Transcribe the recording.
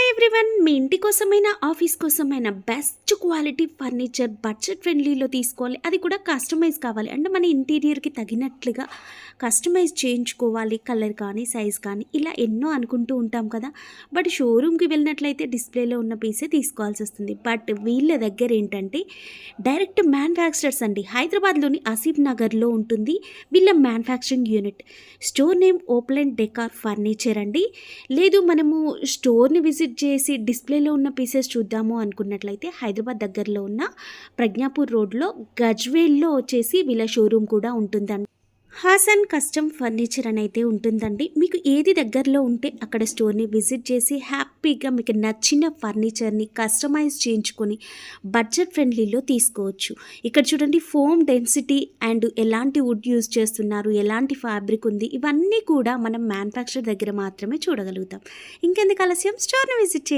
Everyone, మీ ఇంటి కోసమైనా office కోసమైనా బెస్ట్ క్వాలిటీ ఫర్నిచర్ బడ్జెట్ ఫ్రెండ్లీలో తీసుకోవాలి. అది కూడా కస్టమైజ్ కావాలి అంటే మన ఇంటీరియర్కి తగినట్లుగా కస్టమైజ్ చేయించుకోవాలి. కలర్ కానీ సైజ్ కానీ ఇలా ఎన్నో అనుకుంటూ ఉంటాం కదా. బట్ షోరూమ్కి వెళ్ళినట్లయితే డిస్ప్లేలో ఉన్న పీసే తీసుకోవాల్సి వస్తుంది. బట్ వీళ్ళ దగ్గర ఏంటంటే డైరెక్ట్ మ్యానుఫ్యాక్చరర్స్ అండి. హైదరాబాద్లోని ఆసిఫ్ నగర్లో ఉంటుంది వీళ్ళ మ్యానుఫ్యాక్చరింగ్ యూనిట్. స్టోర్ నేమ్ ఓప్లెండ్ డెకార్ ఫర్నిచర్ అండి. లేదు మనము స్టోర్ని విజిట్ చేసి డిస్ప్లేలో ఉన్న పీసెస్ చూద్దాము అనుకున్నట్లయితే హైదరాబాద్ దగ్గరలో ఉన్న ప్రజ్ఞాపూర్ రోడ్లో గజ్వేల్లో వచ్చేసి వీళ్ళ షోరూమ్ కూడా ఉంటుందండి. హాసన్ కస్టమ్ ఫర్నిచర్ అని అయితే ఉంటుందండి. మీకు ఏది దగ్గరలో ఉంటే అక్కడ స్టోర్ని విజిట్ చేసి హ్యాపీగా మీకు నచ్చిన ఫర్నిచర్ని కస్టమైజ్ చేయించుకొని బడ్జెట్ ఫ్రెండ్లీలో తీసుకోవచ్చు. ఇక్కడ చూడండి, ఫోమ్ డెన్సిటీ అండ్ ఎలాంటి వుడ్ యూజ్ చేస్తున్నారు, ఎలాంటి ఫ్యాబ్రిక్ ఉంది, ఇవన్నీ కూడా మనం మ్యానుఫ్యాక్చర్ దగ్గర మాత్రమే చూడగలుగుతాం. ఇంకెందుకు ఆలస్యం, స్టోర్ని విజిట్ చేయండి.